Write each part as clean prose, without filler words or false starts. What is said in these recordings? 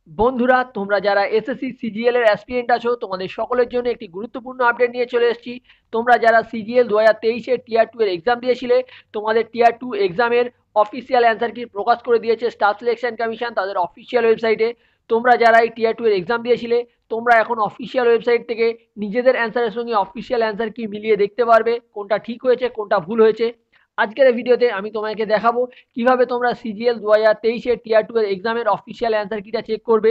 বন্ধুরা, তোমরা যারা এসএসসি সিজিএল এর অ্যাসপিরেন্ট আছো, তোমাদের সকলের জন্য একটি গুরুত্বপূর্ণ আপডেট নিয়ে চলে এসেছি। তোমরা যারা সিজিএল 2023 এর টিয়ার 2 এর এক্সাম দিয়েছিলে, তোমাদের টিয়ার 2 এক্সামের অফিসিয়াল অ্যান্সার কি প্রকাশ করে দিয়েছে স্টাফ সিলেকশন কমিশন তাদের অফিসিয়াল ওয়েবসাইটে। তোমরা যারা এই টিয়ার 2 এর এক্সাম দিয়েছিলে, তোমরা এখন অফিসিয়াল ওয়েবসাইট থেকে নিজেদের অ্যান্সারের সঙ্গে অফিসিয়াল অ্যান্সার কি মিলিয়ে দেখতে পারবে, কোনটা ঠিক হয়েছে কোনটা ভুল হয়েছে। আজকের এই ভিডিওতে আমি তোমাকে দেখাবো কিভাবে তোমরা সিজিএল 2023 এর টিয়ার 2 এর এক্সামের অফিসিয়াল অ্যান্সার কিটা চেক করবে।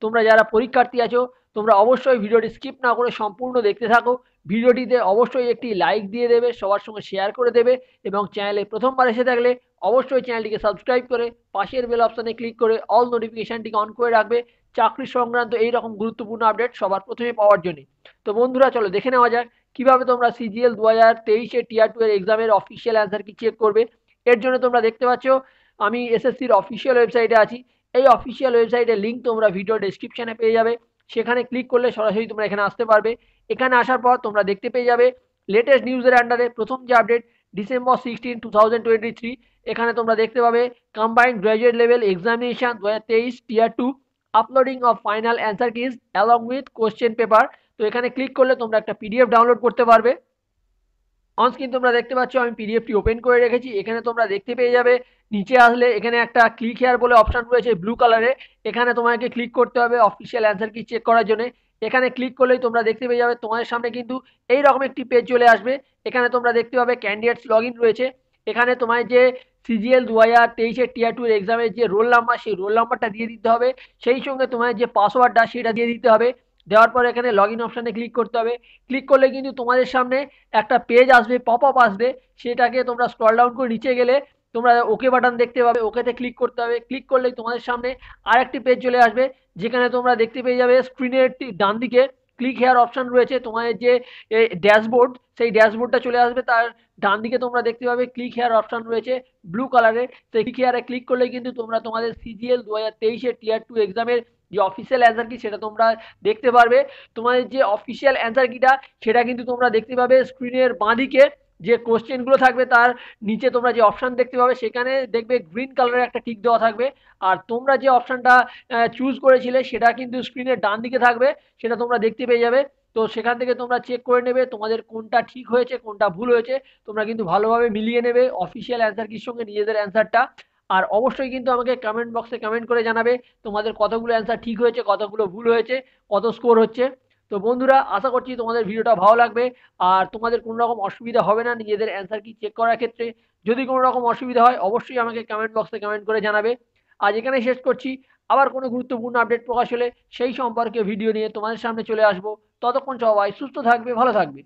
তোমরা যারা পরীক্ষার্থী আছো, তোমরা অবশ্যই ভিডিওটি স্কিপ না করে সম্পূর্ণ দেখতে থাকো। ভিডিওটিতে অবশ্যই একটি লাইক দিয়ে দেবে, সবার সঙ্গে শেয়ার করে দেবে এবং চ্যানেলে প্রথমবার এসে থাকলে অবশ্যই চ্যানেলটিকে সাবস্ক্রাইব করে পাশের বেল অপশানে ক্লিক করে অল নোটিফিকেশানটিকে অন করে রাখবে চাকরি সংক্রান্ত এই রকম গুরুত্বপূর্ণ আপডেট সবার প্রথমে পাওয়ার জন্য। তো বন্ধুরা, চলো দেখে নেওয়া যাক কিভাবে তোমরা সিজিএল 2023 এর টিয়ার 2 এর এক্সামের অফিসিয়াল অ্যান্সার কি চেক করবে। এর জন্য তোমরা দেখতে পাচ্ছ আমি এসএসসির অফিসিয়াল ওয়েবসাইটে আছি। এই অফিসিয়াল ওয়েবসাইটের লিঙ্ক তোমরা ভিডিও ডেসক্রিপশনে পেয়ে যাবে। সেখানে ক্লিক করলে সরাসরি তোমরা এখানে আসতে পারবে। এখানে আসার পর তোমরা দেখতে পেয়ে যাবে লেটেস্ট নিউজের আন্ডারে প্রথম যে আপডেট ডিসেম্বর 16 2023। এখানে তোমরা দেখতে পাবে combined graduate level examination 2023 tier 2 uploading of final answer keys along with question paper. তো এখানে ক্লিক করলে তোমরা একটা পিডিএফ ডাউনলোড করতে পারবে। অন স্ক্রিন তোমরা দেখতে পাচ্ছ আমি পিডিএফটি ওপেন করে রেখেছি। এখানে তোমরা দেখতে পেয়ে যাবে নিচে আসলে এখানে একটা ক্লিক হেয়ার বলে অপশন রয়েছে ব্লু কালারে। এখানে তোমাকে ক্লিক করতে হবে অফিসিয়াল অ্যান্সার কি চেক করার জন্য। এখানে ক্লিক করলেই তোমরা দেখতে পেয়ে যাবে তোমাদের সামনে কিন্তু এই রকম একটি পেজ চলে আসবে। এখানে তোমরা দেখতে পাবে ক্যান্ডিডেটস লগ ইন রয়েছে। এখানে তোমার যে সিজিএল 2023 এর টিয়ার 2 এর এক্সামের যে রোল নাম্বার, সেই রোল নাম্বারটা দিয়ে দিতে হবে। সেই সঙ্গে তোমার যে পাসওয়ার্ডটা সেটা দিয়ে দিতে হবে। দেওয়ার পর এখানে লগ ইন অপশানে ক্লিক করতে হবে। ক্লিক করলে কিন্তু তোমাদের সামনে একটা পেজ আসবে, পপ আপ আসবে। সেটাকে তোমরা স্ক্রল ডাউন করে নিচে গেলে তোমরা ওকে বাটন দেখতে পাবে, ওকেতে ক্লিক করতে হবে। ক্লিক করলেই তোমাদের সামনে আরেকটি পেজ চলে আসবে, যেখানে তোমরা দেখতে পেয়ে যাবে স্ক্রিনের ডান দিকে ক্লিক হেয়ার অপশন রয়েছে। তোমাদের যে ড্যাশবোর্ড, সেই ড্যাশবোর্ডটা চলে আসবে। তার ডান দিকে তোমরা দেখতে পাবে ক্লিক হেয়ার অপশন রয়েছে ব্লু কালারের। সেই ক্লিক হেয়ারে ক্লিক করলে কিন্তু তোমরা তোমাদের সিজিএল 2023 এর টিয়ার 2 এক্সামের যে অফিসিয়াল অ্যান্সার কি সেটা তোমরা দেখতে পারবে। তোমাদের যে অফিসিয়াল অ্যান্সার কিটা সেটা কিন্তু তোমরা দেখতে পাবে স্ক্রিনের বাঁদিকে যে কোশ্চেনগুলো থাকবে তার নিচে তোমরা যে অপশান দেখতে পাবে সেখানে দেখবে গ্রিন কালারের একটা টিক দেওয়া থাকবে। আর তোমরা যে অপশানটা চুজ করেছিলে সেটা কিন্তু স্ক্রিনের ডান দিকে থাকবে, সেটা তোমরা দেখতে পেয়ে যাবে। তো সেখান থেকে তোমরা চেক করে নেবে তোমাদের কোনটা ঠিক হয়েছে কোনটা ভুল হয়েছে। তোমরা কিন্তু ভালোভাবে মিলিয়ে নেবে অফিসিয়াল অ্যান্সার কির সঙ্গে নিজেদের অ্যান্সারটা। আর অবশ্যই কিন্তু আমাকে কমেন্ট বক্সে কমেন্ট করে জানাবে তোমাদের কতগুলো অ্যান্সার ঠিক হয়েছে কতগুলো ভুল হয়েছে, কত স্কোর হচ্ছে। তো বন্ধুরা, আশা করছি তোমাদের ভিডিওটা ভালো লাগবে আর তোমাদের কোনো রকম অসুবিধা হবে না নিজেদের অ্যান্সার কি চেক করার ক্ষেত্রে। যদি কোনো রকম অসুবিধা হয় অবশ্যই আমাকে কমেন্ট বক্সে কমেন্ট করে জানাবে। আজ এখানেই শেষ করছি। আবার কোনো গুরুত্বপূর্ণ আপডেট প্রকাশ হলে সেই সম্পর্কে ভিডিও নিয়ে তোমাদের সামনে চলে আসবো। ততক্ষণ সবাই সুস্থ থাকবে, ভালো থাকবে।